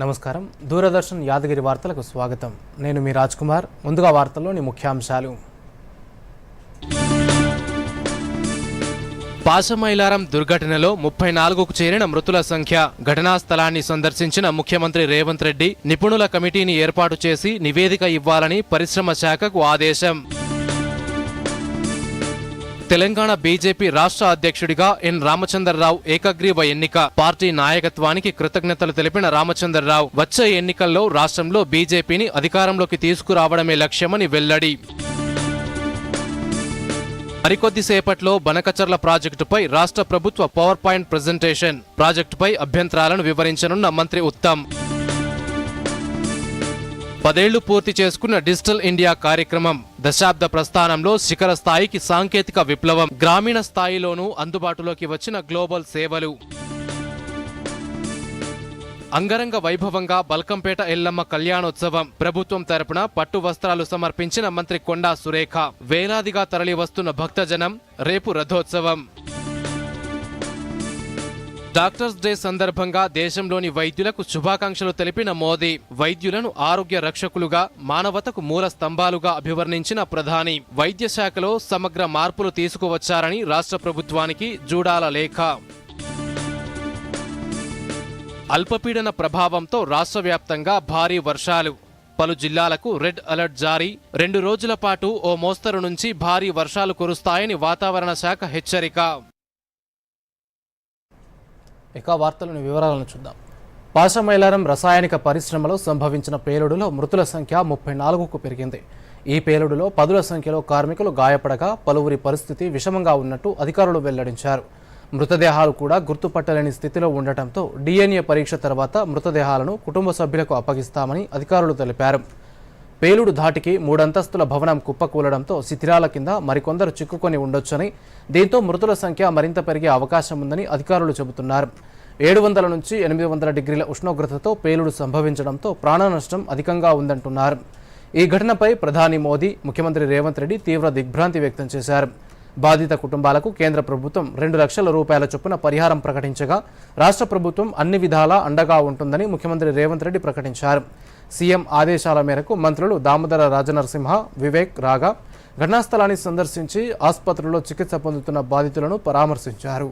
నమస్కారం. దూరదర్శన్ యాదగిరి వార్తలకు స్వాగతం. నేను మీ రాజ్ కుమార్. ముందుగా వార్తల్లోని ముఖ్యాంశాలు. పాశమైలారం దుర్ఘటనలో 34కు చేరిన మృతుల సంఖ్య. ఘటనా స్థలాన్ని సందర్శించిన ముఖ్యమంత్రి రేవంత్ రెడ్డి నిపుణుల కమిటీని ఏర్పాటు చేసి నివేదిక ఇవ్వాలని పరిశ్రమ శాఖకు ఆదేశం. తెలంగాణ బీజేపీ రాష్ట్ర అధ్యక్షుడిగా ఎన్ రామచంద్రరావు ఏకగ్రీవ ఎన్నిక. పార్టీ నాయకత్వానికి కృతజ్ఞతలు తెలిపిన రామచంద్రరావు వచ్చే ఎన్నికల్లో రాష్ట్రంలో బీజేపీని అధికారంలోకి తీసుకురావడమే లక్ష్యమని వెల్లడి. మరికొద్దిసేపట్లో బనకచర్ల ప్రాజెక్టుపై రాష్ట్ర ప్రభుత్వ పవర్ పాయింట్ ప్రెజెంటేషన్. ప్రాజెక్టుపై అభ్యంతరాలను వివరించనున్న మంత్రి ఉత్తమ్. 10 ఏళ్లు పూర్తి చేసుకున్న డిజిటల్ ఇండియా కార్యక్రమం. దశాబ్ద ప్రస్థానంలో శిఖర స్థాయికి సాంకేతిక విప్లవం. గ్రామీణ స్థాయిలోనూ అందుబాటులోకి వచ్చిన గ్లోబల్ సేవలు. అంగరంగ వైభవంగా బల్కంపేట ఎల్లమ్మ కళ్యాణోత్సవం. ప్రభుత్వం తరపున పట్టు వస్త్రాలు సమర్పించిన మంత్రి కొండా సురేఖ. వేలాదిగా తరలి వస్తున్న భక్తజనం. రేపు రథోత్సవం. డాక్టర్స్ డే సందర్భంగా దేశంలోని వైద్యులకు శుభాకాంక్షలు తెలిపిన మోదీ. వైద్యులను ఆరోగ్య రక్షకులుగా, మానవతకు మూల స్తంభాలుగా అభివర్ణించిన ప్రధాని. వైద్య శాఖలో సమగ్ర మార్పులు తీసుకువచ్చారని రాష్ట్ర ప్రభుత్వానికి జూడాల లేఖ. అల్పపీడన ప్రభావంతో రాష్ట్ర వ్యాప్తంగా భారీ వర్షాలు. పలు జిల్లాలకు రెడ్ అలర్ట్ జారీ. 2 రోజుల పాటు ఓ మోస్తరు నుంచి భారీ వర్షాలు కురుస్తాయని వాతావరణ శాఖ హెచ్చరిక. ఇక వార్తలోని వివరాలను చూద్దాం. పాశమైలారం రసాయనిక పరిశ్రమలో సంభవించిన పేలుడులో మృతుల సంఖ్య 34కు పెరిగింది. ఈ పేలుడులో 10ల సంఖ్యలో కార్మికులు గాయపడగా పలువురి పరిస్థితి విషమంగా ఉన్నట్టు అధికారులు వెల్లడించారు. మృతదేహాలు కూడా గుర్తుపట్టలేని స్థితిలో ఉండటంతో DNA పరీక్ష తర్వాత మృతదేహాలను కుటుంబ సభ్యులకు అప్పగిస్తామని అధికారులు తెలిపారు. పేలుడు ధాటికి 3 అంతస్తుల భవనం కుప్పకూలడంతో శిథిలాల కింద మరికొందరు చిక్కుకొని ఉండొచ్చని, దీంతో మృతుల సంఖ్య మరింత పెరిగే అవకాశం ఉందని అధికారులు చెబుతున్నారు. 700 నుంచి 800 డిగ్రీల ఉష్ణోగ్రతతో పేలుడు సంభవించడంతో ప్రాణ నష్టం అధికంగా ఉందంటున్నారు. ఈ ఘటనపై ప్రధాని మోదీ, ముఖ్యమంత్రి రేవంత్ రెడ్డి తీవ్ర దిగ్భ్రాంతి వ్యక్తం చేశారు. బాధిత కుటుంబాలకు కేంద్ర ప్రభుత్వం 2 లక్షల రూపాయల చొప్పున పరిహారం ప్రకటించగా రాష్ట్ర ప్రభుత్వం అన్ని విధాలా అండగా ఉంటుందని ముఖ్యమంత్రి రేవంత్ రెడ్డి ప్రకటించారు. సీఎం ఆదేశాల మేరకు మంత్రులు దామోదర రాజనరసింహ, వివేక్ రాగా ఘటనా స్థలాన్ని సందర్శించి ఆసుపత్రిలో చికిత్స పొందుతున్న బాధితులను పరామర్శించారు.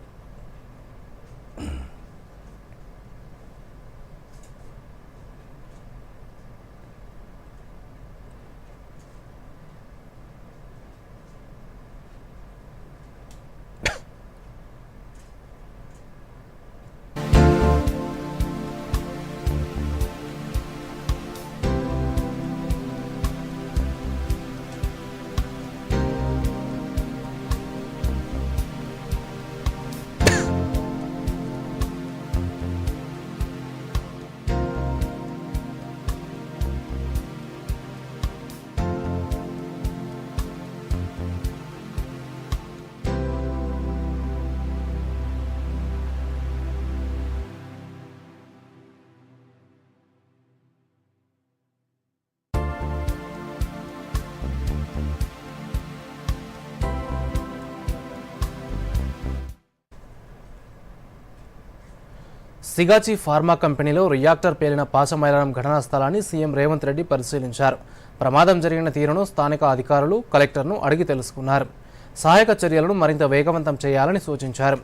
సిగాచి ఫార్మా కంపెనీలో రియాక్టర్ పేలిన పాశమైలారం ఘటనా స్థలాన్ని సీఎం రేవంత్ రెడ్డి పరిశీలించారు. ప్రమాదం జరిగిన తీరును స్థానిక అధికారులు, కలెక్టర్ను అడిగి తెలుసుకున్నారు. సహాయక చర్యలను మరింత వేగవంతం చేయాలని సూచించారు.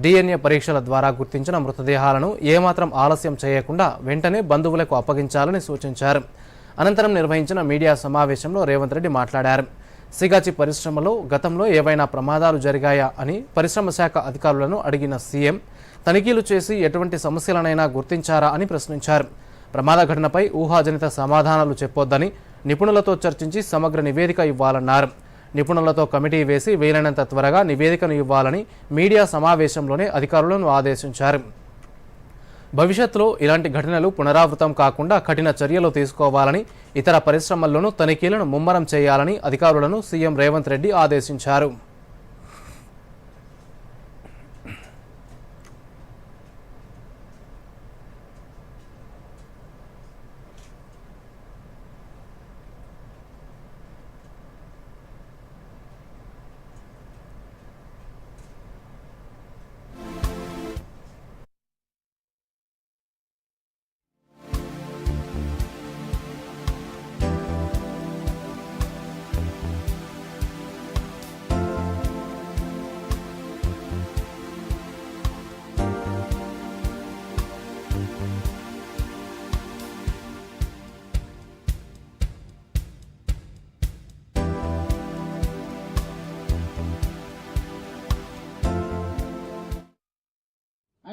DNA పరీక్షల ద్వారా గుర్తించిన మృతదేహాలను ఏమాత్రం ఆలస్యం చేయకుండా వెంటనే బంధువులకు అప్పగించాలని సూచించారు. అనంతరం నిర్వహించిన మీడియా సమావేశంలో రేవంత్ రెడ్డి మాట్లాడారు. సిగాచి పరిశ్రమలో గతంలో ఏవైనా ప్రమాదాలు జరిగాయా అని పరిశ్రమ శాఖ అధికారులను అడిగిన సీఎం తనిఖీలు చేసి ఎటువంటి సమస్యలనైనా గుర్తించారా అని ప్రశ్నించారు. ప్రమాద ఘటనపై ఊహాజనిత సమాధానాలు చెప్పొద్దని, నిపుణులతో చర్చించి సమగ్ర నివేదిక ఇవ్వాలన్నారు. నిపుణులతో కమిటీ వేసి వీలైనంత త్వరగా నివేదికను ఇవ్వాలని మీడియా సమావేశంలోనే అధికారులను ఆదేశించారు. భవిష్యత్తులో ఇలాంటి ఘటనలు పునరావృతం కాకుండా కఠిన చర్యలు తీసుకోవాలని, ఇతర పరిశ్రమల్లోనూ తనిఖీలను ముమ్మరం చేయాలని అధికారులను సీఎం రేవంత్ రెడ్డి ఆదేశించారు.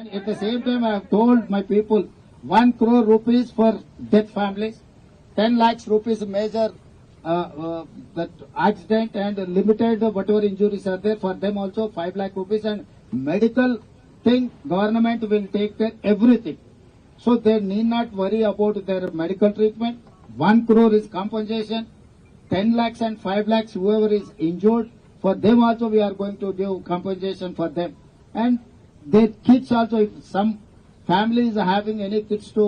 And at the same time, I have told my people 1 crore rupees for death families, 10 lakhs rupees major that accident and limited whatever injuries are there for them also 5 lakh rupees, and medical thing government will take care everything. So they need not worry about their medical treatment. 1 crore is compensation, 10 lakhs and 5 lakhs whoever is injured, for them also we are going to give compensation for them. And their kids also, if some family is having any kids to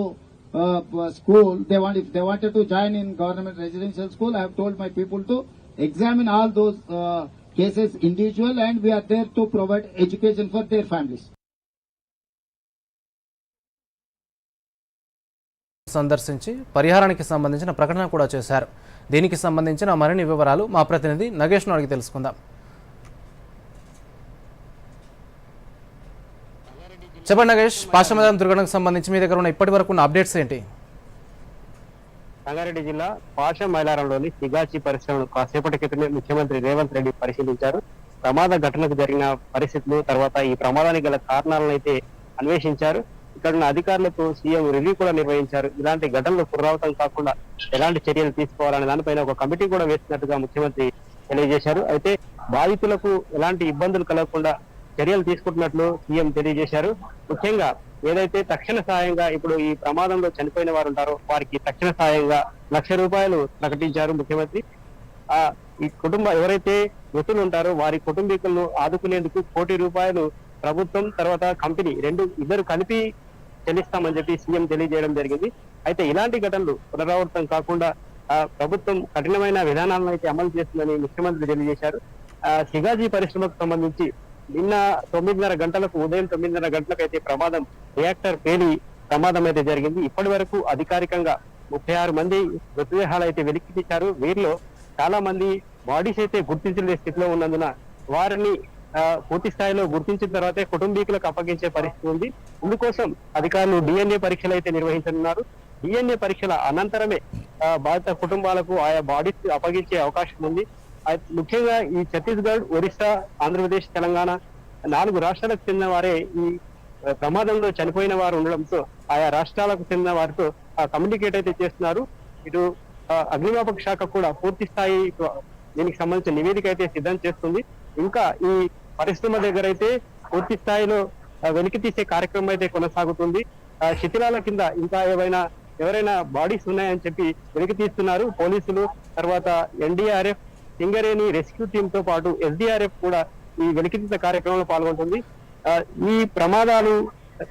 school, if they wanted to join in government residential school, I have told my people to examine all those cases individual, and we are there to provide education for their families. సందర్శించి పరిహారానికి సంబంధించిన ప్రకటన కూడా చేశారు. దీనికి సంబంధించిన మరిన్ని వివరాలు మా ప్రతినిధి నగేష్ను అడిగి తెలుసుకుందాం. చెప్పండి నగేష్, పాశమేలారం దుర్ఘటనకు సంబంధించి మీ దగ్గర ఉన్న ఇప్పటి వరకు ఉన్న అప్డేట్స్ ఏంటి? రంగారెడ్డి జిల్లా పాశమైలారంలోని సిగాచి పరిశ్రమను కాసేపటి క్రితమే ముఖ్యమంత్రి రేవంత్ రెడ్డి పరిశీలించారు. ప్రమాద ఘటనకు జరిగిన పరిస్థితులు, తర్వాత ఈ ప్రమాదానికి గల కారణాలను అయితే అన్వేషించారు. ఇక్కడ ఉన్న అధికారులతో సీఎం రివ్యూ కూడా నిర్వహించారు. ఇలాంటి ఘటనలు పునరావృతం కాకుండా ఎలాంటి చర్యలు తీసుకోవాలనే దానిపైన ఒక కమిటీ కూడా వేసినట్టుగా ముఖ్యమంత్రి తెలియజేశారు. అయితే బాధితులకు ఎలాంటి ఇబ్బందులు కలగకుండా చర్యలు తీసుకుంటున్నట్లు సీఎం తెలియజేశారు. ముఖ్యంగా ఏదైతే తక్షణ సాయంగా ఇప్పుడు ఈ ప్రమాదంలో చనిపోయిన వారు ఉంటారో వారికి తక్షణ సాయంగా ₹1,00,000 ప్రకటించారు ముఖ్యమంత్రి. ఈ ఎవరైతే మృతులు ఉంటారో వారి కుటుంబీకులను ఆదుకునేందుకు ₹1,00,00,000 ప్రభుత్వం తర్వాత కంపెనీ ఇద్దరు కలిపి చెల్లిస్తామని చెప్పి సీఎం తెలియజేయడం జరిగింది. అయితే ఇలాంటి ఘటనలు పునరావృతం కాకుండా ప్రభుత్వం కఠినమైన విధానాలను అయితే అమలు చేస్తుందని ముఖ్యమంత్రి తెలియజేశారు. సిగాజీ పరిశ్రమకు సంబంధించి నిన్న 9:30 గంటలకు, ఉదయం 9:30 గంటలకు అయితే రియాక్టర్ పేలి ప్రమాదం అయితే జరిగింది. ఇప్పటి వరకు అధికారికంగా 36 మంది మృతదేహాలు అయితే వెలికి తీశారు. వీరిలో చాలా మంది బాడీస్ అయితే గుర్తించలేని స్థితిలో ఉన్నందున వారిని పూర్తి స్థాయిలో గుర్తించిన తర్వాతే కుటుంబీకులకు అప్పగించే పరిస్థితి ఉంది. ఇందుకోసం అధికారులు DNA పరీక్షలు అయితే నిర్వహించనున్నారు. DNA పరీక్షల అనంతరమే బాధిత కుటుంబాలకు ఆయా బాడీస్ అప్పగించే అవకాశం ఉంది. ముఖ్యంగా ఈ ఛత్తీస్గఢ్, ఒరిస్సా, ఆంధ్రప్రదేశ్, తెలంగాణ 4 రాష్ట్రాలకు చెందిన వారే ఈ ప్రమాదంలో చనిపోయిన వారు ఉండడంతో ఆయా రాష్ట్రాలకు చెందిన వారితో కమ్యూనికేట్ అయితే చేస్తున్నారు. ఇటు అగ్నిమాపక శాఖ కూడా పూర్తి స్థాయి దీనికి సంబంధించిన నివేదిక అయితే సిద్ధం చేస్తుంది. ఇంకా ఈ పరిశ్రమ దగ్గర అయితే పూర్తి స్థాయిలో వెలికి తీసే కార్యక్రమం అయితే కొనసాగుతుంది. శిథిలాల కింద ఇంకా ఎవరైనా బాడీస్ ఉన్నాయని చెప్పి వెలికి తీస్తున్నారు పోలీసులు. తర్వాత NDRF, సింగరేణి రెస్క్యూ టీమ్ తో పాటు SDRF కూడా ఈ వెలికితీత కార్యక్రమంలో పాల్గొంటుంది. ఈ ప్రమాదాలు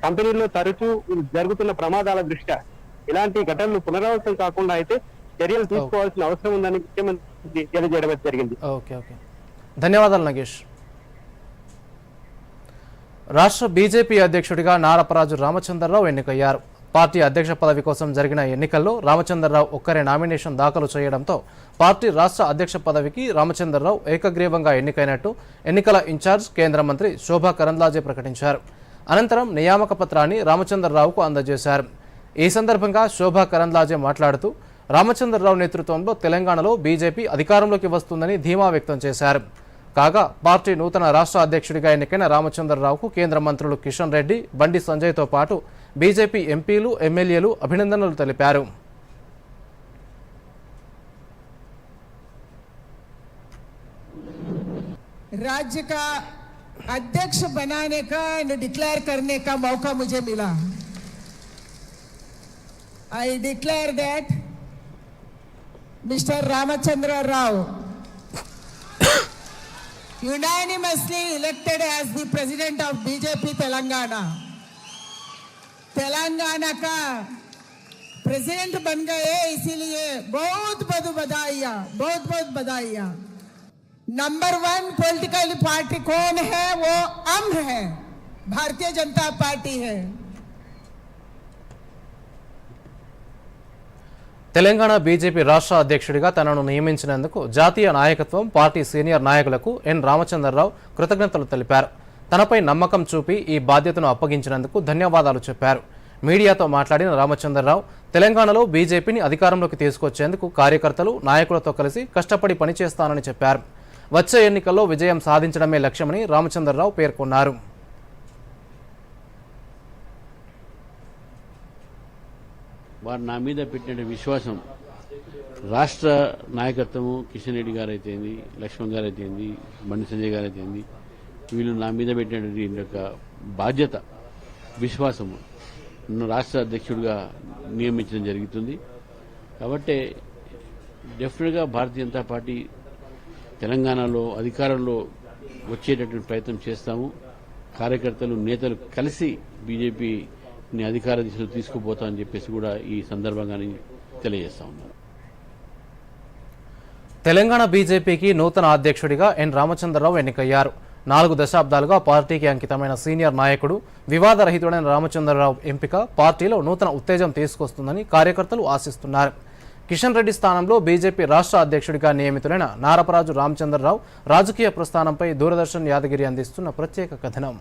కంపెనీల్లో తరచూ జరుగుతున్న ప్రమాదాల దృష్ట్యా ఇలాంటి ఘటనలు పునరావృతం కాకుండా అయితే చర్యలు తీసుకోవాల్సిన అవసరం ఉందని ముఖ్యమంత్రి తెలియజేయడం జరిగింది. ధన్యవాదాలు నగేష్. రాష్ట్ర బీజేపీ అధ్యక్షుడిగా నారపరాజు రామచంద్రరావు ఎన్నికయ్యారు. పార్టీ అధ్యక్ష పదవి కోసం జరిగిన ఎన్నికల్లో రామచంద్రరావు ఒక్కరే నామినేషన్ దాఖలు చేయడంతో పార్టీ రాష్ట్ర అధ్యక్ష పదవికి రామచంద్రరావు ఏకగ్రీవంగా ఎన్నికైనట్టు ఎన్నికల ఇన్ఛార్జ్ కేంద్ర మంత్రి శోభా కరంద్లాజే ప్రకటించారు. అనంతరం నియామక పత్రాన్ని రామచంద్రరావుకు అందజేశారు. ఈ సందర్భంగా శోభా కరంద్లాజే మాట్లాడుతూ రామచంద్రరావు నేతృత్వంలో తెలంగాణలో బీజేపీ అధికారంలోకి వస్తుందని ధీమా వ్యక్తం చేశారు. కాగా పార్టీ నూతన రాష్ట్ర అధ్యక్షుడిగా ఎన్నికైన రామచంద్రరావుకు కేంద్ర మంత్రులు కిషన్ రెడ్డి, బండి సంజయ్తో పాటు బీజేపీ ఎంపీలు, ఎమ్మెల్యేలు అభినందనలు తెలిపారు. राज्य का अध्यक्ष बनाने का एंड डिक्लेयर करने का मौका मुझे मिला. I declare that Mr. Ramachandra Rao unanimously elected as the president of BJP Telangana. Telangana का प्रेसिडेंट बन गए, इसीलिए बहुत बहुत बधाइयाँ. नंबर 1 पॉलिटिकल पार्टी कौन है? वो हम है, भारतीय जनता पार्टी है. తెలంగాణ బీజేపీ రాష్ట్ర అధ్యక్షుడిగా తనను నియమించినందుకు జాతీయ నాయకత్వం, పార్టీ సీనియర్ నాయకులకు ఎన్ రామచంద్రరావు కృతజ్ఞతలు తెలిపారు. తనపై నమ్మకం చూపి ఈ బాధ్యతను అప్పగించినందుకు ధన్యవాదాలు చెప్పారు. మీడియాతో మాట్లాడిన రామచంద్రరావు తెలంగాణలో బీజేపీని అధికారంలోకి తీసుకొచ్చేందుకు కార్యకర్తలు, నాయకులతో కలిసి కష్టపడి పనిచేస్తానని చెప్పారు. వచ్చే ఎన్నికల్లో విజయం సాధించడమే లక్ష్యమని రామచంద్రరావు పేర్కొన్నారు. వారు నా మీద పెట్టిన విశ్వాసం రాష్ట్ర నాయకత్వము కిషన్ రెడ్డి గారు అయితేంది, లక్ష్మణ్ గారు అయితేంది, బండి సంజయ్ గారు అయితేంది, వీళ్ళు నా మీద పెట్టినటువంటి యొక్క బాధ్యత, విశ్వాసము నన్ను రాష్ట్ర అధ్యక్షుడిగా నియమించడం జరుగుతుంది. కాబట్టి డెఫినెట్గా భారతీయ జనతా పార్టీ తెలంగాణలో అధికారంలో వచ్చేటటువంటి ప్రయత్నం చేస్తాము. కార్యకర్తలు, నేతలు కలిసి బీజేపీని అధికార దిశలో తీసుకుపోతామని చెప్పేసి కూడా ఈ సందర్భంగా తెలియజేస్తా ఉన్నాను. తెలంగాణ బీజేపీకి నూతన అధ్యక్షుడిగా ఎన్ రామచంద్రరావు ఎన్నికయ్యారు. 4 దశాబ్దాలుగా పార్టీకి అంకితమైన సీనియర్ నాయకుడు, వివాదరహితుడైన రామచంద్రరావు ఎంపిక పార్టీలో నూతన ఉత్తేజం తీసుకొస్తుందని కార్యకర్తలు ఆశిస్తున్నారు. కిషన్ రెడ్డి స్థానంలో బీజేపీ రాష్ట్ర అధ్యక్షుడిగా నియమితులైన నారపరాజు రామచంద్రరావు రాజకీయ ప్రస్థానంపై దూరదర్శన్ యాదగిరి అందిస్తున్న ప్రత్యేక కథనం.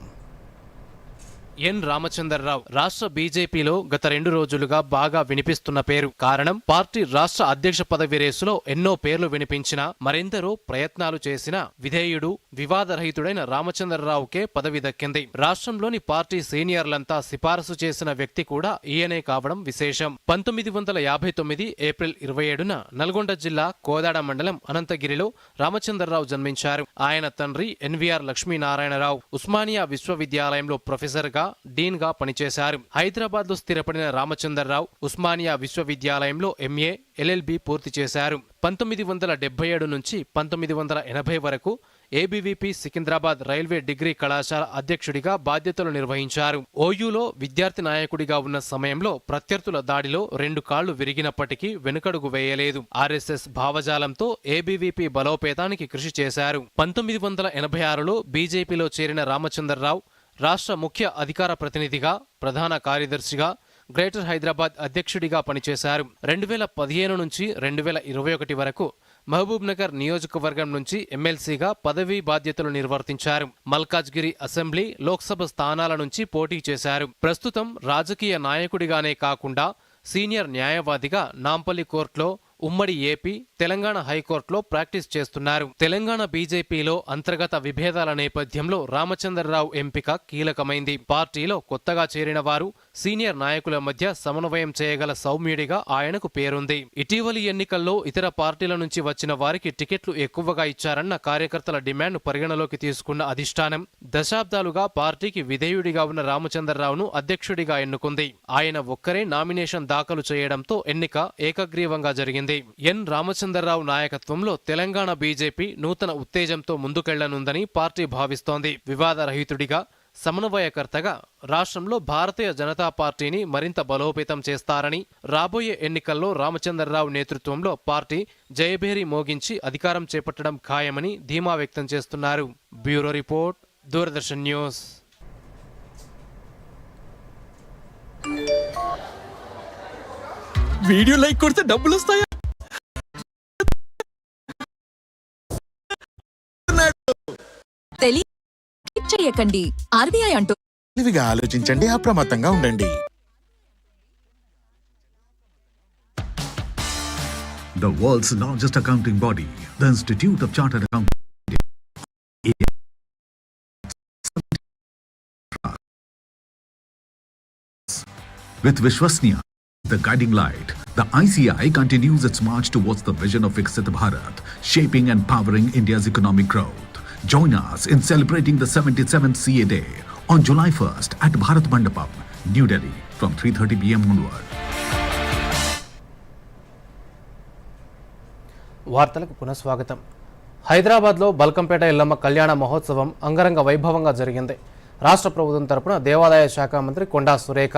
ఎన్ రామచంద్రరావు రాష్ట్ర బీజేపీలో గత 2 రోజులుగా బాగా వినిపిస్తున్న పేరు. కారణం, పార్టీ రాష్ట్ర అధ్యక్ష పదవి రేసులో ఎన్నో పేర్లు వినిపించినా మరెందరో ప్రయత్నాలు చేసినా విధేయుడు, వివాదరహితుడైన రామచంద్రరావుకే పదవి దక్కింది. రాష్ట్రంలోని పార్టీ సీనియర్లంతా సిఫారసు చేసిన వ్యక్తి కూడా ఈయనే కావడం విశేషం. 1959 ఏప్రిల్ 27న నల్గొండ జిల్లా కోదాడ మండలం అనంతగిరిలో రామచంద్రరావు జన్మించారు. ఆయన తండ్రి ఎన్వీఆర్ లక్ష్మీనారాయణరావు ఉస్మానియా విశ్వవిద్యాలయంలో ప్రొఫెసర్గా, డీన్ గా పనిచేశారు. హైదరాబాద్ లో స్థిరపడిన రామచంద్రరావు ఉస్మానియా విశ్వవిద్యాలయంలో ఎంఏ, ఎల్ఎల్బి పూర్తి చేశారు. 1977 నుంచి 1980 వరకు ఏబీవీపీ సికింద్రాబాద్ రైల్వే డిగ్రీ కళాశాల అధ్యక్షుడిగా బాధ్యతలు నిర్వహించారు. ఓయూలో విద్యార్థి నాయకుడిగా ఉన్న సమయంలో ప్రత్యర్థుల దాడిలో 2 కాళ్లు విరిగినప్పటికీ వెనుకడుగు వేయలేదు. ఆర్ఎస్ఎస్ భావజాలంతో ఏబీవీపీ బలోపేతానికి కృషి చేశారు. 1986లో బీజేపీలో చేరిన రామచంద్రరావు రాష్ట్ర ముఖ్య అధికార ప్రతినిధిగా, ప్రధాన కార్యదర్శిగా, గ్రేటర్ హైదరాబాద్ అధ్యక్షుడిగా పనిచేశారు. 2015 నుంచి 2021 వరకు మహబూబ్ నగర్ నియోజకవర్గం నుంచి ఎమ్మెల్సీగా పదవీ బాధ్యతలు నిర్వర్తించారు. మల్కాజ్గిరి అసెంబ్లీ, లోక్సభ స్థానాల నుంచి పోటీ చేశారు. ప్రస్తుతం రాజకీయ నాయకుడిగానే కాకుండా సీనియర్ న్యాయవాదిగా నాంపల్లి కోర్టులో, ఉమ్మడి ఏపీ, తెలంగాణ హైకోర్టులో ప్రాక్టీస్ చేస్తున్నారు. తెలంగాణ బీజేపీలో అంతర్గత విభేదాల నేపథ్యంలో రామచంద్రరావు ఎంపిక కీలకమైంది. పార్టీలో కొత్తగా చేరిన వారు, సీనియర్ నాయకుల మధ్య సమన్వయం చేయగల సౌమ్యుడిగా ఆయనకు పేరుంది. ఇటీవలి ఎన్నికల్లో ఇతర పార్టీల నుంచి వచ్చిన వారికి టికెట్లు ఎక్కువగా ఇచ్చారన్న కార్యకర్తల డిమాండ్ను పరిగణలోకి తీసుకున్న అధిష్టానం దశాబ్దాలుగా పార్టీకి విధేయుడిగా ఉన్న రామచంద్రరావును అధ్యక్షుడిగా ఎన్నుకుంది. ఆయన ఒక్కరే నామినేషన్ దాఖలు చేయడంతో ఎన్నిక ఏకగ్రీవంగా జరిగింది. ఎన్ రామచంద్రరావు నాయకత్వంలో తెలంగాణ బీజేపీ నూతన ఉత్తేజంతో ముందుకెళ్లనుందని పార్టీ భావిస్తోంది. వివాదరహితుడిగా, సమన్వయకర్తగా రాష్ట్రంలో భారతీయ జనతా పార్టీని మరింత బలోపేతం చేస్తారని, రాబోయే ఎన్నికల్లో రామచంద్రరావు నేతృత్వంలో పార్టీ జయభేరి మోగించి అధికారం చేపట్టడం ఖాయమని ధీమా వ్యక్తం చేస్తున్నారు. Bureau report, Doordarshan news. Video like కొడితే డబ్బులు వస్తాయా? చేయకండి. ఆర్బీఐ అంటూ తెలివిగా ఆలోచించండి, అప్రమత్తంగా ఉండండి. The world's largest accounting body, the Institute of Chartered Accountants. With Vishwasniya, the guiding light, the ICI continues its march towards the vision of Viksit Bharat, shaping and powering India's economic growth. Join us in celebrating the 77th CA Day on July 1st at Bharat Mandapam, New Delhi from 3:30 p.m. onward. వార్తలకు పునఃస్వాగతం. హైదరాబాద్లో బల్కంపేట ఎల్లమ్మ కళ్యాణ మహోత్సవం అంగరంగ వైభవంగా జరిగింది. రాష్ట్ర ప్రభుత్వం తరపున దేవాదాయ శాఖ మంత్రి కొండా సురేఖ,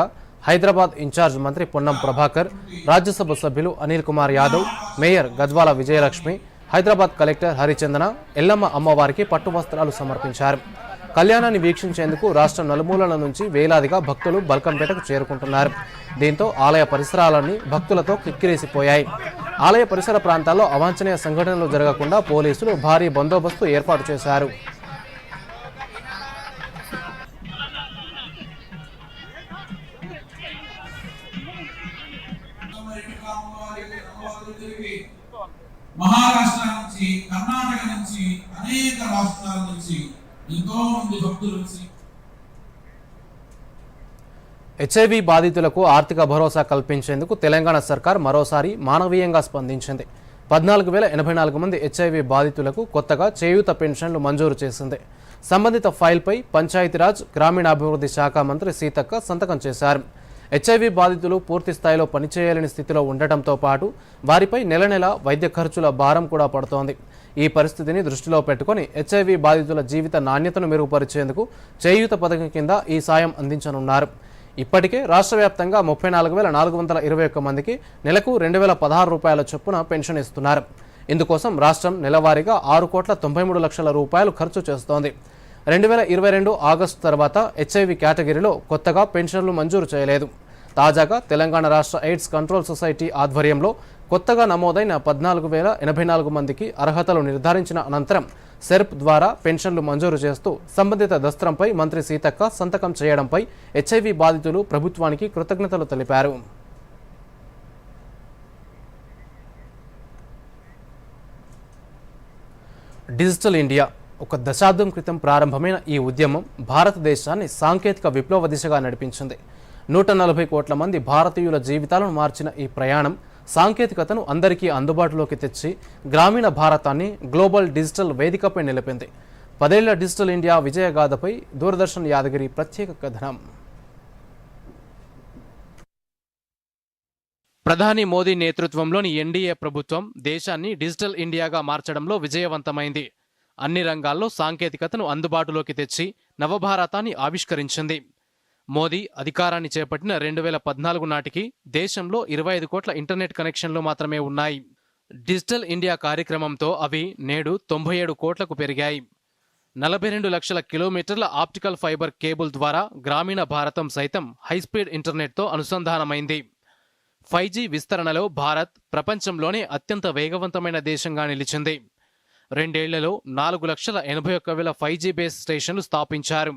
హైదరాబాద్ ఇన్ఛార్జ్ మంత్రి పొన్నం ప్రభాకర్, రాజ్యసభ సభ్యులు అనిల్ కుమార్ యాదవ్, మేయర్ గద్వాల విజయలక్ష్మి, హైదరాబాద్ కలెక్టర్ హరిచందన ఎల్లమ్మ అమ్మవారికి పట్టు వస్త్రాలు సమర్పించారు. కళ్యాణాన్ని వీక్షించేందుకు రాష్ట్రం నలుమూలల నుంచి వేలాదిగా భక్తులు బల్కంపేటకు చేరుకుంటున్నారు. దీంతో ఆలయ పరిసరాలన్నీ భక్తులతో కిక్కిరిసిపోయాయి. ఆలయ పరిసర ప్రాంతాల్లో అవాంఛనీయ సంఘటనలు జరగకుండా పోలీసులు భారీ బందోబస్తు ఏర్పాటు చేశారు. మహారాష్ట్ర నుంచి, కర్ణాటక నుంచి, అనేక రాష్ట్రాల నుంచి ఎంతో మంది భక్తులు వచ్చి హెచ్ఐవి బాధితులకు ఆర్థిక భరోసా కల్పించేందుకు తెలంగాణ సర్కార్ మరోసారి మానవీయంగా స్పందించింది. 14,084 మంది హెచ్ఐవి బాధితులకు కొత్తగా చేయూత పెన్షన్లు మంజూరు చేసింది. సంబంధిత ఫైల్పై పంచాయతీరాజ్ గ్రామీణాభివృద్ధి శాఖ మంత్రి సీతక్క సంతకం చేశారు. హెచ్ఐవి బాధితులు పూర్తి స్థాయిలో పనిచేయలేని స్థితిలో ఉండటంతో పాటు వారిపై నెల నెల వైద్య ఖర్చుల భారం కూడా పడుతోంది. ఈ పరిస్థితిని దృష్టిలో పెట్టుకుని హెచ్ఐవి బాధితుల జీవిత నాణ్యతను మెరుగుపరిచేందుకు చేయూత పథకం కింద ఈ సాయం అందించనున్నారు. ఇప్పటికే రాష్ట్ర వ్యాప్తంగా 34,421 మందికి నెలకు 2,016 రూపాయల చొప్పున పెన్షన్ ఇస్తున్నారు. ఇందుకోసం రాష్ట్రం నెలవారీగా 6,93,00,000 రూపాయలు ఖర్చు చేస్తోంది. 2022 ఆగస్టు తర్వాత హెచ్ఐవి కేటగిరీలో కొత్తగా పెన్షన్లు మంజూరు చేయలేదు. తాజాగా తెలంగాణ రాష్ట్ర ఎయిడ్స్ కంట్రోల్ సొసైటీ ఆధ్వర్యంలో కొత్తగా నమోదైన 14,084 మందికి అర్హతలు నిర్ధారించిన అనంతరం సెర్ప్ ద్వారా పెన్షన్లు మంజూరు చేస్తూ సంబంధిత దస్త్రంపై మంత్రి సీతక్క సంతకం చేయడంపై హెచ్ఐవి బాధితులు ప్రభుత్వానికి కృతజ్ఞతలు తెలిపారు. డిజిటల్ ఇండియా ఒక దశాబ్దం క్రితం ప్రారంభమైన ఈ ఉద్యమం భారతదేశాన్ని సాంకేతిక విప్లవ దిశగా నడిపించింది. 140 కోట్ల మంది భారతీయుల జీవితాలను మార్చిన ఈ ప్రయాణం సాంకేతికతను అందరికీ అందుబాటులోకి తెచ్చి గ్రామీణ భారతాన్ని గ్లోబల్ డిజిటల్ వేదికపై నిలిపింది. 10 ఏళ్ల డిజిటల్ ఇండియా విజయగాథపై దూరదర్శన్ యాదగిరి ప్రత్యేక కథనం. ప్రధాని మోదీ నేతృత్వంలోని ఎన్డీఏ ప్రభుత్వం దేశాన్ని డిజిటల్ ఇండియాగా మార్చడంలో విజయవంతమైంది. అన్ని రంగాల్లో సాంకేతికతను అందుబాటులోకి తెచ్చి నవభారతాన్ని ఆవిష్కరించింది. మోదీ అధికారాన్ని చేపట్టిన 2014 నాటికి దేశంలో 25 కోట్ల ఇంటర్నెట్ కనెక్షన్లు మాత్రమే ఉన్నాయి. డిజిటల్ ఇండియా కార్యక్రమంతో అవి నేడు 97 కోట్లకు పెరిగాయి. 42 లక్షల కిలోమీటర్ల ఆప్టికల్ ఫైబర్ కేబుల్ ద్వారా గ్రామీణ భారతం సైతం హైస్పీడ్ ఇంటర్నెట్తో అనుసంధానమైంది. 5G విస్తరణలో భారత్ ప్రపంచంలోనే అత్యంత వేగవంతమైన దేశంగా నిలిచింది. 2 ఏళ్లలో 4,81,000 5G బేస్ స్టేషన్లు స్థాపించారు.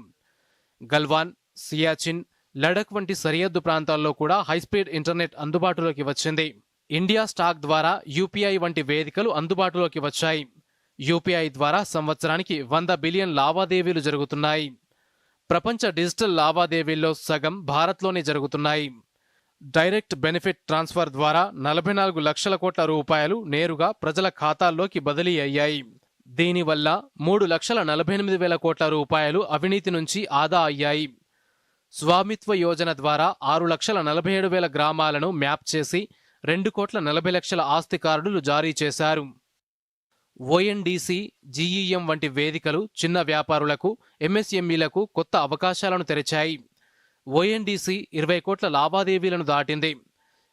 గల్వాన్, సియాచిన్, లడక్ వంటి సరిహద్దు ప్రాంతాల్లో కూడా హైస్పీడ్ ఇంటర్నెట్ అందుబాటులోకి వచ్చింది. ఇండియా స్టాక్ ద్వారా యూపీఐ వంటి వేదికలు అందుబాటులోకి వచ్చాయి. యూపీఐ ద్వారా సంవత్సరానికి 100 బిలియన్ లావాదేవీలు జరుగుతున్నాయి. ప్రపంచ డిజిటల్ లావాదేవీల్లో సగం భారత్లోనే జరుగుతున్నాయి. డైరెక్ట్ బెనిఫిట్ ట్రాన్స్ఫర్ ద్వారా 44 లక్షల కోట్ల రూపాయలు నేరుగా ప్రజల ఖాతాల్లోకి బదిలీ అయ్యాయి. దీనివల్ల 3,48,000 కోట్ల రూపాయలు అవినీతి నుంచి ఆదా అయ్యాయి. స్వామిత్వ యోజన ద్వారా 6,47,000 గ్రామాలను మ్యాప్ చేసి 2,40,00,000 ఆస్తి కార్డులు జారీ చేశారు. ఓఎన్డీసీ, జీఈఎం వంటి వేదికలు చిన్న వ్యాపారులకు, ఎంఎస్ఎంఈలకు కొత్త అవకాశాలను తెరిచాయి. ఓఎన్డీసీ 20 కోట్ల లావాదేవీలను దాటింది.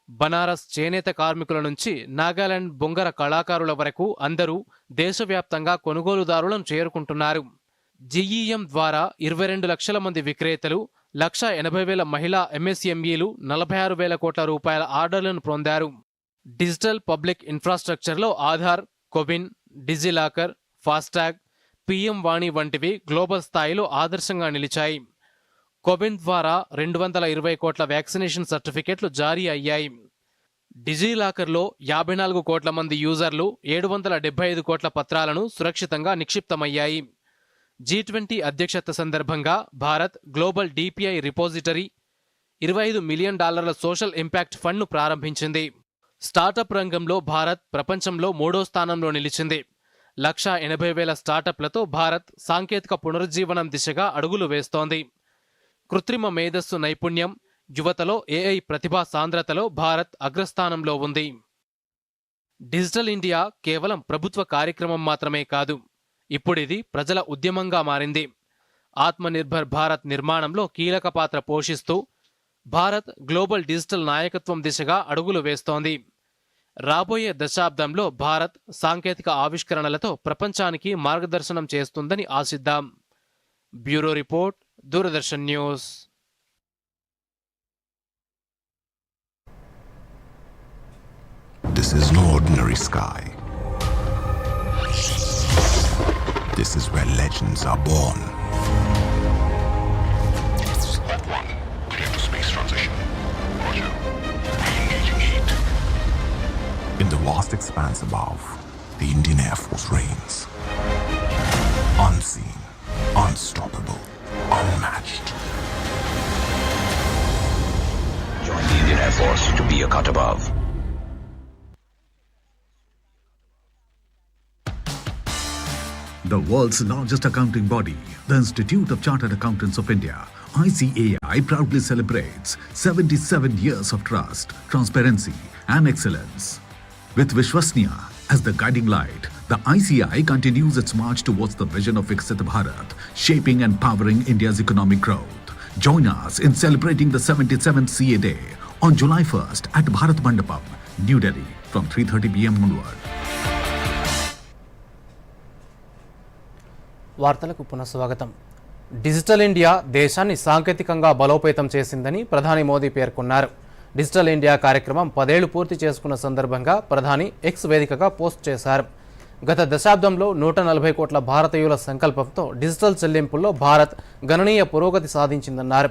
బనారస్ చేనేత కార్మికుల నుంచి నాగాలాండ్ బొంగర కళాకారుల వరకు అందరూ దేశవ్యాప్తంగా కొనుగోలుదారులను చేరుకుంటున్నారు. జీఈఎం ద్వారా 22 లక్షల మంది విక్రేతలు, 1,80,000 మహిళా ఎంఎస్ఎంఈలు 46,000 కోట్ల రూపాయల ఆర్డర్లను పొందారు. డిజిటల్ పబ్లిక్ ఇన్ఫ్రాస్ట్రక్చర్లో Aadhaar, CoWIN, DigiLocker, FASTag, PM వాణి వంటివి గ్లోబల్ స్థాయిలో ఆదర్శంగా నిలిచాయి. కొవిన్ ద్వారా 220 కోట్ల వ్యాక్సినేషన్ సర్టిఫికెట్లు జారీ అయ్యాయి. డిజిలాకర్లో 54 కోట్ల మంది యూజర్లు 775 కోట్ల పత్రాలను సురక్షితంగా నిక్షిప్తమయ్యాయి. G20 అధ్యక్షత సందర్భంగా Bharat global DPI repository, $25 million social impact ఫండ్ను ప్రారంభించింది. స్టార్టప్ రంగంలో భారత్ ప్రపంచంలో 3వ స్థానంలో నిలిచింది. 180,000 స్టార్టప్లతో భారత్ సాంకేతిక పునరుజ్జీవనం దిశగా అడుగులు వేస్తోంది. కృత్రిమ మేధస్సు నైపుణ్యం, యువతలో ఏఐ ప్రతిభా సాంద్రతలో భారత్ అగ్రస్థానంలో ఉంది. డిజిటల్ ఇండియా కేవలం ప్రభుత్వ కార్యక్రమం మాత్రమే కాదు, ఇప్పుడిది ప్రజల ఉద్యమంగా మారింది. ఆత్మనిర్భర్ భారత్ నిర్మాణంలో కీలక పాత్ర పోషిస్తూ భారత్ గ్లోబల్ డిజిటల్ నాయకత్వం దిశగా అడుగులు వేస్తోంది. రాబోయే దశాబ్దంలో భారత్ సాంకేతిక ఆవిష్కరణలతో ప్రపంచానికి మార్గదర్శనం చేస్తుందని ఆశిద్దాం. Bureau report, Doordarshan news. This is no ordinary sky. This is where legends are born. Step 1. Clear to space transition. Roger. Re-engaging heat. In the vast expanse above, the Indian Air Force reigns. Unseen, unstoppable, unmatched. forced to be a cut above. The world's largest accounting body, the Institute of Chartered Accountants of India, ICAI, proudly celebrates 77 years of trust, transparency, and excellence. With Vishwasniya as the guiding light, the ICAI continues its march towards the vision of Viksit Bharat, shaping and powering India's economic growth. Join us in celebrating the 77th CA Day on July 1st at Bharat Mandapam, New Delhi, from 3:30 p.m. onward. వార్తలకు పునఃస్వాగతం. Digital India దేశాన్ని సాంకేతికంగా బలోపేతం చేసిందని ప్రధాని మోదీ పేర్కొన్నారు. Digital India కార్యక్రమం 10 ఏళ్లు పూర్తి చేసుకున్న సందర్భంగా ప్రధాని ఎక్స్ వేదికగా పోస్ట్ చేశారు. గత దశాబ్దంలో 140 కోట్ల భారతీయుల సంకల్పంతో డిజిటల్ చెల్లింపుల్లో భారత్ గణనీయ పురోగతి సాధించిందన్నారు.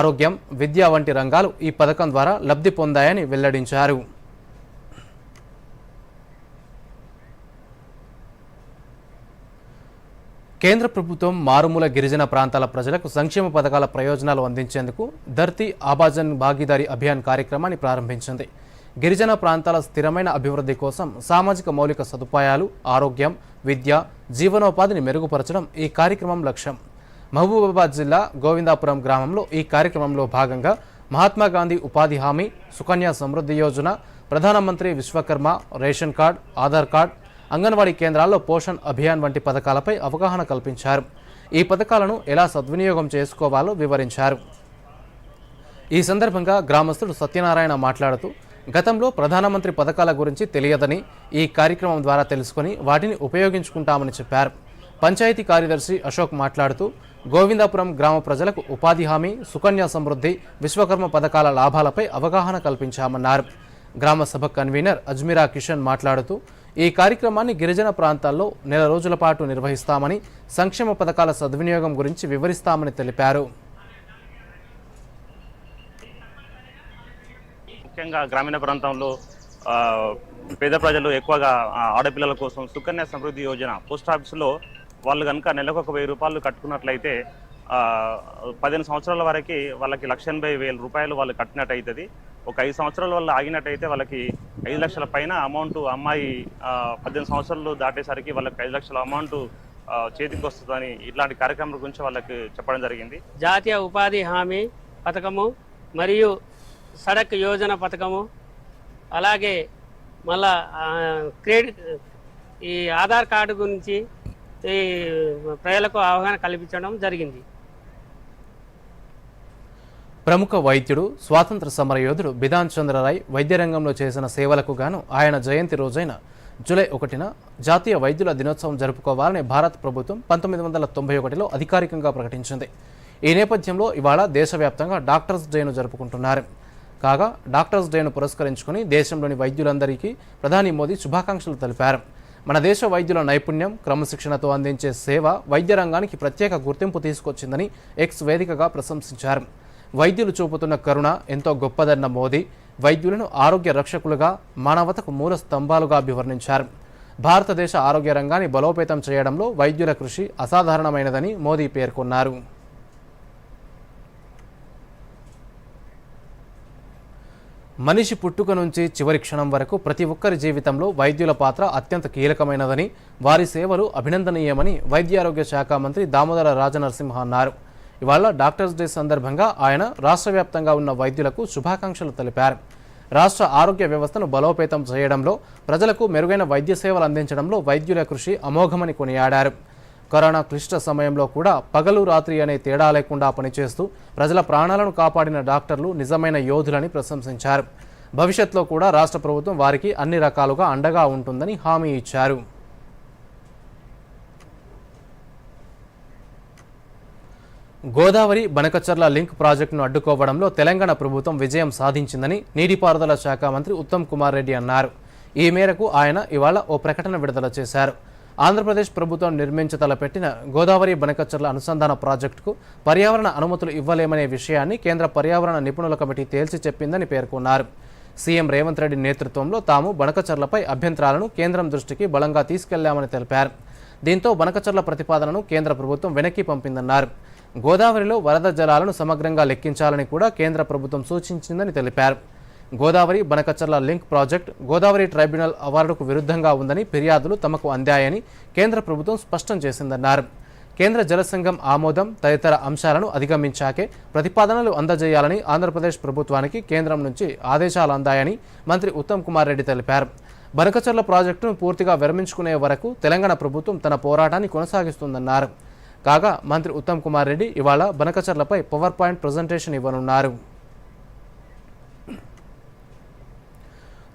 ఆరోగ్యం, విద్య వంటి రంగాలు ఈ పథకం ద్వారా లబ్ధి పొందాయని వెల్లడించారు. కేంద్ర ప్రభుత్వం మారుమూల గిరిజన ప్రాంతాల ప్రజలకు సంక్షేమ పథకాల ప్రయోజనాలు అందించేందుకు ధర్తీ ఆబాజన్ భాగీదారీ అభియాన్ కార్యక్రమాన్ని ప్రారంభించింది. గిరిజన ప్రాంతాల స్థిరమైన అభివృద్ధి కోసం సామాజిక మౌలిక సదుపాయాలు, ఆరోగ్యం, విద్య, జీవనోపాధిని మెరుగుపరచడం ఈ కార్యక్రమం లక్ష్యం. మహబూబాబాద్ జిల్లా గోవిందాపురం గ్రామంలో ఈ కార్యక్రమంలో భాగంగా మహాత్మా గాంధీ ఉపాధి హామీ, సుకన్య సమృద్ధి యోజన, ప్రధానమంత్రి Vishwakarma ration card, Aadhaar card, anganwadi కేంద్రాల్లో పోషణ్ అభియాన్ వంటి పథకాలపై అవగాహన కల్పించారు. ఈ పథకాలను ఎలా సద్వినియోగం చేసుకోవాలో వివరించారు. ఈ సందర్భంగా గ్రామస్తుడు సత్యనారాయణ మాట్లాడుతూ, గతంలో ప్రధానమంత్రి పథకాల గురించి తెలియదని ఈ కార్యక్రమం ద్వారా తెలుసుకుని వాటిని ఉపయోగించుకుంటామని చెప్పారు. పంచాయతీ కార్యదర్శి అశోక్ మాట్లాడుతూ, గోవిందాపురం గ్రామ ప్రజలకు ఉపాధి హామీ, సుకన్య సమృద్ధి, విశ్వకర్మ పథకాల లాభాలపై అవగాహన కల్పించామన్నారు. గ్రామ సభ కన్వీనర్ అజ్మీరా కిషన్ మాట్లాడుతూ, ఈ కార్యక్రమాన్ని గిరిజన ప్రాంతాల్లో 4 రోజుల పాటు నిర్వహిస్తామని, సంక్షేమ పథకాల సద్వినియోగం గురించి వివరిస్తామని తెలిపారు. ముఖ్యంగా గ్రామీణ ప్రాంతంలో పేద ప్రజలు ఎక్కువగా ఆడపిల్లల కోసం సుకన్య సమృద్ధి యోజన పోస్ట్ ఆఫీసులో వాళ్ళు కనుక నెలకు 1,000 రూపాయలు కట్టుకున్నట్లయితే 15 సంవత్సరాల వరకు వాళ్ళకి 1,80,000 రూపాయలు వాళ్ళు కట్టినట్టు అవుతుంది. ఒక 5 సంవత్సరాల వల్ల ఆగినట్టయితే వాళ్ళకి 5 లక్షల పైన అమౌంట్, అమ్మాయి 18 సంవత్సరాలు దాటేసరికి వాళ్ళకి 5 లక్షల అమౌంట్ చేతికి వస్తుందని ఇట్లాంటి కార్యక్రమాల గురించి వాళ్ళకి చెప్పడం జరిగింది. జాతీయ ఉపాధి హామీ పథకము మరియు సడక్ యోజన పథకము, అలాగే మళ్ళా క్రెడిట్ ఈ ఆధార్ కార్డు గురించి ఈ ప్రజలకు అవగాహన కల్పించడం జరిగింది. ప్రముఖ వైద్యుడు, స్వాతంత్ర సమరయోధుడు బిధాన్ చంద్ర రాయ్ వైద్య రంగంలో చేసిన సేవలకు గాను ఆయన జయంతి రోజైన జూలై 1న జాతీయ వైద్యుల దినోత్సవం జరుపుకోవాలని భారత ప్రభుత్వం 1991లో అధికారికంగా ప్రకటించింది. ఈ నేపథ్యంలో ఇవాళ దేశవ్యాప్తంగా డాక్టర్స్ డేను జరుపుకుంటున్నారు. కాగా డాక్టర్స్ డేను పురస్కరించుకుని దేశంలోని వైద్యులందరికీ ప్రధాని మోదీ శుభాకాంక్షలు తెలిపారు. మన దేశ వైద్యుల నైపుణ్యం, క్రమశిక్షణతో అందించే సేవ వైద్య రంగానికి ప్రత్యేక గుర్తింపు తీసుకొచ్చిందని ఎక్స్ వేదికగా ప్రశంసించారు. వైద్యులు చూపుతున్న కరుణ ఎంతో గొప్పదన్న మోదీ వైద్యులను ఆరోగ్య రక్షకులుగా, మానవతకు మూల స్తంభాలుగా అభివర్ణించారు. భారతదేశ ఆరోగ్య రంగాన్ని బలోపేతం చేయడంలో వైద్యుల కృషి అసాధారణమైనదని మోదీ పేర్కొన్నారు. మనిషి పుట్టుక నుంచి చివరి క్షణం వరకు ప్రతి ఒక్కరి జీవితంలో వైద్యుల పాత్ర అత్యంత కీలకమైనదని, వారి సేవలు అభినందనీయమని వైద్యారోగ్య శాఖ మంత్రి దామోదర రాజనరసింహ అన్నారు. ఇవాళ డాక్టర్స్ డే సందర్భంగా ఆయన రాష్ట్ర వ్యాప్తంగా ఉన్న వైద్యులకు శుభాకాంక్షలు తెలిపారు. రాష్ట్ర ఆరోగ్య వ్యవస్థను బలోపేతం చేయడంలో, ప్రజలకు మెరుగైన వైద్య సేవలు అందించడంలో వైద్యుల కృషి అమోఘమని కొనియాడారు. కరోనా క్లిష్ట సమయంలో కూడా పగలు రాత్రి అనే తేడా లేకుండా పనిచేస్తూ ప్రజల ప్రాణాలను కాపాడిన డాక్టర్లు నిజమైన యోధులని ప్రశంసించారు. భవిష్యత్తులో కూడా రాష్ట్ర ప్రభుత్వం వారికి అన్ని రకాలుగా అండగా ఉంటుందని హామీ ఇచ్చారు. గోదావరి బనకచర్ల లింక్ ప్రాజెక్టును అడ్డుకోవడంలో తెలంగాణ ప్రభుత్వం విజయం సాధించిందని నీటిపారుదల శాఖ మంత్రి ఉత్తమ్ కుమార్ రెడ్డి అన్నారు. ఈ మేరకు ఆయన ఇవాళ ఓ ప్రకటన విడుదల చేశారు. ఆంధ్రప్రదేశ్ ప్రభుత్వం నిర్మించ తలపెట్టిన గోదావరి బనకచర్ల అనుసంధాన ప్రాజెక్టుకు పర్యావరణ అనుమతులు ఇవ్వలేమనే విషయాన్ని కేంద్ర పర్యావరణ నిపుణుల కమిటీ తేల్చి చెప్పిందని పేర్కొన్నారు. సీఎం రేవంత్ రెడ్డి నేతృత్వంలో తాము బనకచర్లపై అభ్యంతరాలను కేంద్రం దృష్టికి బలంగా తీసుకెళ్లామని తెలిపారు. దీంతో బనకచర్ల ప్రతిపాదనను కేంద్ర ప్రభుత్వం వెనక్కి పంపిందన్నారు. గోదావరిలో వరద జలాలను సమగ్రంగా లెక్కించాలని కూడా కేంద్ర ప్రభుత్వం సూచించిందని తెలిపారు. Godavari Banakacherla link project Godavari tribunal అవార్డుకు విరుద్ధంగా ఉందని ఫిర్యాదులు తమకు అందాయని కేంద్ర ప్రభుత్వం స్పష్టం చేసిందన్నారు. కేంద్ర జలసంఘం ఆమోదం తదితర అంశాలను అధిగమించాకే ప్రతిపాదనలు అందజేయాలని ఆంధ్రప్రదేశ్ ప్రభుత్వానికి కేంద్రం నుంచి ఆదేశాలు అందాయని మంత్రి ఉత్తమ్ కుమార్ రెడ్డి తెలిపారు. బనకచర్ల ప్రాజెక్టును పూర్తిగా విరమించుకునే వరకు తెలంగాణ ప్రభుత్వం తన పోరాటాన్ని కొనసాగిస్తుందన్నారు. కాగా మంత్రి ఉత్తమ్ కుమార్ రెడ్డి ఇవాళ బనకచర్లపై పవర్ పాయింట్ ప్రజెంటేషన్ ఇవ్వనున్నారు.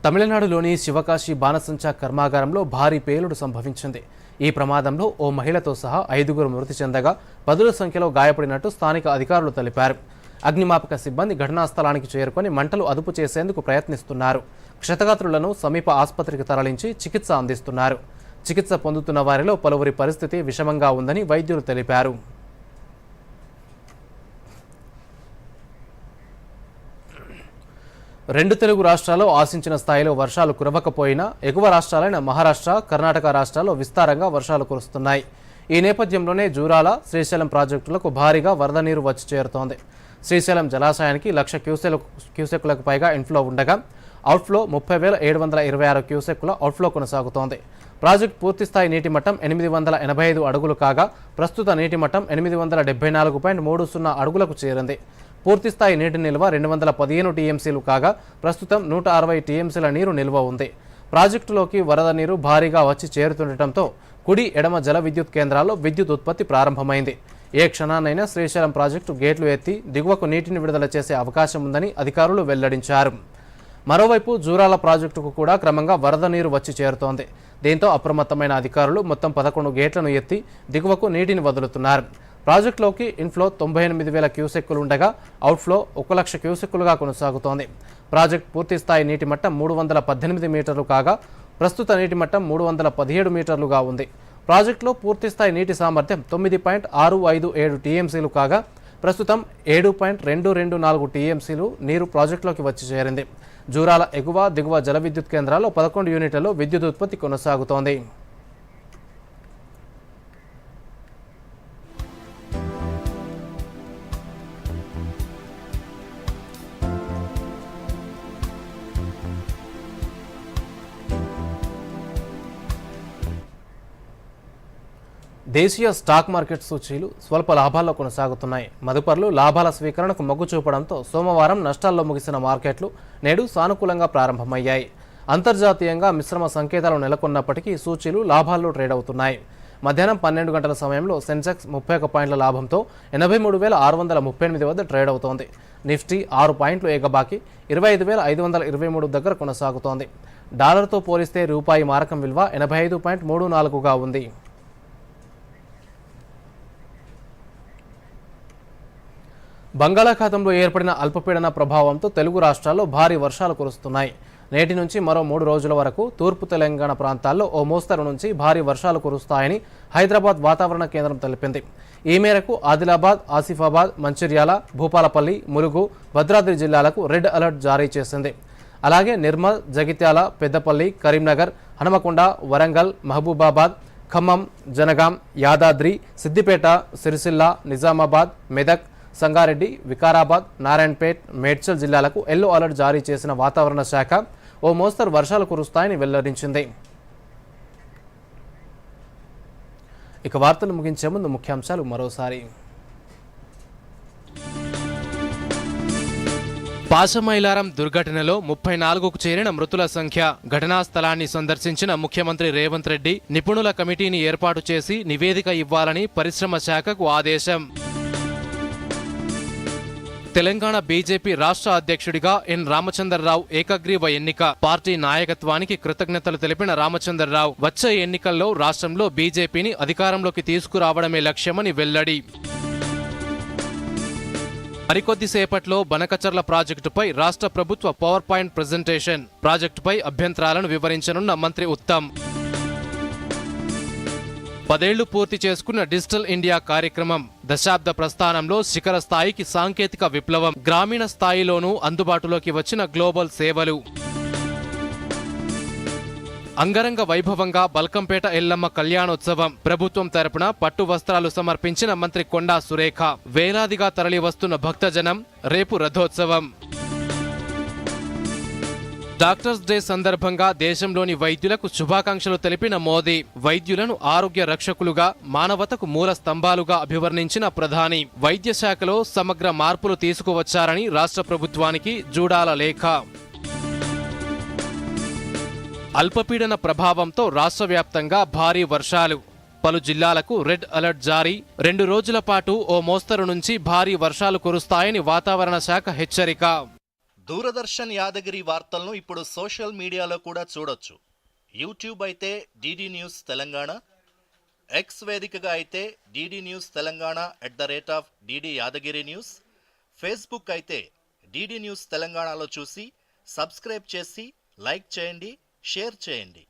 తమిళనాడులోని శివకాశి బాణసంచా కర్మాగారంలో భారీ పేలుడు సంభవించింది. ఈ ప్రమాదంలో ఓ మహిళతో సహా 5గురు మృతి చెందగా 10ల సంఖ్యలో గాయపడినట్టు స్థానిక అధికారులు తెలిపారు. అగ్నిమాపక సిబ్బంది ఘటనా స్థలానికి చేరుకొని మంటలు అదుపు చేసేందుకు ప్రయత్నిస్తున్నారు. క్షతగాత్రులను సమీప ఆసుపత్రికి తరలించి చికిత్స అందిస్తున్నారు. చికిత్స పొందుతున్న వారిలో పలువురి పరిస్థితి విషమంగా ఉందని వైద్యులు తెలిపారు. రెండు తెలుగు రాష్ట్రాల్లో ఆశించిన స్థాయిలో వర్షాలు కురవకపోయినా ఎగువ రాష్ట్రాలైన మహారాష్ట్ర, కర్ణాటక రాష్ట్రాల్లో విస్తారంగా వర్షాలు కురుస్తున్నాయి. ఈ నేపథ్యంలోనే జూరాల, శ్రీశైలం ప్రాజెక్టులకు భారీగా వరద నీరు వచ్చి చేరుతోంది. శ్రీశైలం జలాశయానికి 1,00,000 క్యూసెక్కులకు పైగా ఇన్ఫ్లో ఉండగా అవుట్ఫ్లో 30,726 క్యూసెక్కుల అవుట్ఫ్లో కొనసాగుతోంది. ప్రాజెక్టు పూర్తిస్థాయి నీటి మట్టం 885 అడుగులు కాగా ప్రస్తుత నీటి మట్టం 874.30 అడుగులకు చేరింది. పూర్తిస్థాయి నీటి నిల్వ 215 టీఎంసీలు కాగా ప్రస్తుతం 160 టీఎంసీల నీరు నిల్వ ఉంది. ప్రాజెక్టులోకి వరద నీరు భారీగా వచ్చి చేరుతుండటంతో కుడి, ఎడమ జల విద్యుత్ కేంద్రాల్లో విద్యుత్ ఉత్పత్తి ప్రారంభమైంది. ఏ క్షణాన్నైనా శ్రీశైలం ప్రాజెక్టు గేట్లు ఎత్తి దిగువకు నీటిని విడుదల చేసే అవకాశం ఉందని అధికారులు వెల్లడించారు. మరోవైపు జూరాల ప్రాజెక్టుకు కూడా క్రమంగా వరద నీరు వచ్చి చేరుతోంది. దీంతో అప్రమత్తమైన అధికారులు మొత్తం 11 గేట్లను ఎత్తి దిగువకు నీటిని వదులుతున్నారు. ప్రాజెక్టులోకి ఇన్ఫ్లో 98,000 క్యూసెక్కులు ఉండగా అవుట్ఫ్లో 1,00,000 క్యూసెక్కులుగా కొనసాగుతోంది. ప్రాజెక్టు పూర్తిస్థాయి నీటి మట్టం 318 మీటర్లు కాగా ప్రస్తుత నీటి మట్టం 317 మీటర్లుగా ఉంది. ప్రాజెక్టులో పూర్తిస్థాయి నీటి సామర్థ్యం 9.657 టీఎంసీలు కాగా ప్రస్తుతం 7.224 టీఎంసీలు నీరు ప్రాజెక్టులోకి వచ్చి చేరింది. జూరాల ఎగువ, దిగువ జల విద్యుత్ కేంద్రాల్లో 11 యూనిట్లలో విద్యుత్ ఉత్పత్తి కొనసాగుతోంది. దేశీయ స్టాక్ మార్కెట్ సూచీలు స్వల్ప లాభాల్లో కొనసాగుతున్నాయి. మదుపర్లు లాభాల స్వీకరణకు మొగ్గు చూపడంతో సోమవారం నష్టాల్లో ముగిసిన మార్కెట్లు నేడు సానుకూలంగా ప్రారంభమయ్యాయి. అంతర్జాతీయంగా మిశ్రమ సంకేతాలు నెలకొన్నప్పటికీ సూచీలు లాభాల్లో ట్రేడ్ అవుతున్నాయి. మధ్యాహ్నం 12 గంటల సమయంలో సెన్సెక్స్ 31 పాయింట్ల లాభంతో 83,638 వద్ద ట్రేడ్ అవుతోంది. నిఫ్టీ 6 పాయింట్లు ఎగబాకి 25,523 దగ్గర కొనసాగుతోంది. డాలర్తో పోలిస్తే రూపాయి మారకం విలువ 85.34గా ఉంది. బంగాళాఖాతంలో ఏర్పడిన అల్పపీడన ప్రభావంతో తెలుగు రాష్ట్రాల్లో భారీ వర్షాలు కురుస్తున్నాయి. నేటి నుంచి మరో 3 రోజుల వరకు తూర్పు తెలంగాణ ప్రాంతాల్లో ఓ మోస్తరు నుంచి భారీ వర్షాలు కురుస్తాయని హైదరాబాద్ వాతావరణ కేంద్రం తెలిపింది. ఈ మేరకు ఆదిలాబాద్, ఆసిఫాబాద్, మంచిర్యాల, భూపాలపల్లి, ములుగు, భద్రాద్రి జిల్లాలకు రెడ్ అలర్ట్ జారీ చేసింది. అలాగే నిర్మల్, జగిత్యాల, పెద్దపల్లి, కరీంనగర్, హనుమకొండ, వరంగల్, మహబూబాబాద్, ఖమ్మం, జనగాం, యాదాద్రి, సిద్దిపేట, సిరిసిల్ల, నిజామాబాద్, మెదక్, సంగారెడ్డి, వికారాబాద్, నారాయణపేట్, మేడ్చల్ జిల్లాలకు ఎల్లో అలర్ట్ జారీ చేసిన వాతావరణ శాఖ ఓ మోస్తరు వర్షాలు కురుస్తాయని వెల్లడించింది. ఇక వార్తలు ముగించే ముందు ముఖ్యాంశాలు మరోసారి. పాశమైలారం దుర్ఘటనలో 34కు చేరిన మృతుల సంఖ్య. ఘటనా స్థలాన్ని సందర్శించిన ముఖ్యమంత్రి రేవంత్ రెడ్డి నిపుణుల కమిటీని ఏర్పాటు చేసి నివేదిక ఇవ్వాలని పరిశ్రమ శాఖకు ఆదేశం. తెలంగాణ బీజేపీ రాష్ట్ర అధ్యక్షుడిగా ఎన్ రామచంద్రరావు ఏకగ్రీవ ఎన్నిక. పార్టీ నాయకత్వానికి కృతజ్ఞతలు తెలిపిన రామచంద్రరావు వచ్చే ఎన్నికల్లో రాష్ట్రంలో బీజేపీని అధికారంలోకి తీసుకురావడమే లక్ష్యమని వెల్లడి. మరికొద్దిసేపట్లో బనకచర్ల ప్రాజెక్టుపై రాష్ట్ర ప్రభుత్వ పవర్ పాయింట్ ప్రజెంటేషన్. ప్రాజెక్టుపై అభ్యంతరాలను వివరించనున్న మంత్రి ఉత్తమ్. 10 ఏళ్లు పూర్తి చేసుకున్న డిజిటల్ ఇండియా కార్యక్రమం. దశాబ్ద ప్రస్థానంలో శిఖర స్థాయికి సాంకేతిక విప్లవం. గ్రామీణ స్థాయిలోనూ అందుబాటులోకి వచ్చిన గ్లోబల్ సేవలు. అంగరంగ వైభవంగా బల్కంపేట ఎల్లమ్మ కళ్యాణోత్సవం. ప్రభుత్వం తరపున పట్టు వస్త్రాలు సమర్పించిన మంత్రి కొండా సురేఖ. వేలాదిగా తరలి వస్తున్న భక్తజనం. రేపు రథోత్సవం. డాక్టర్స్ డే సందర్భంగా దేశంలోని వైద్యులకు శుభాకాంక్షలు తెలిపిన మోదీ వైద్యులను ఆరోగ్య రక్షకులుగా, మానవతకు మూల స్తంభాలుగా అభివర్ణించిన ప్రధాని వైద్య శాఖలో సమగ్ర మార్పులు తీసుకువచ్చారని రాష్ట్ర ప్రభుత్వానికి జూడాల లేఖ. అల్పపీడన ప్రభావంతో రాష్ట్ర వ్యాప్తంగా భారీ వర్షాలు. పలు జిల్లాలకు రెడ్ అలర్ట్ జారీ. 2 రోజుల పాటు ఓ మోస్తరు నుంచి భారీ వర్షాలు కురుస్తాయని వాతావరణ శాఖ హెచ్చరిక. దూరదర్శన్ యాదగిరి వార్తలను ఇప్పుడు సోషల్ మీడియాలో కూడా చూడొచ్చు. యూట్యూబ్ అయితే డిడి న్యూస్ తెలంగాణ, ఎక్స్ వేదికగా అయితే DD news Telangana @DD Yadagiri news, Facebook అయితే డిడి న్యూస్ తెలంగాణలో చూసి సబ్స్క్రైబ్ చేసి లైక్ చేయండి, షేర్ చేయండి.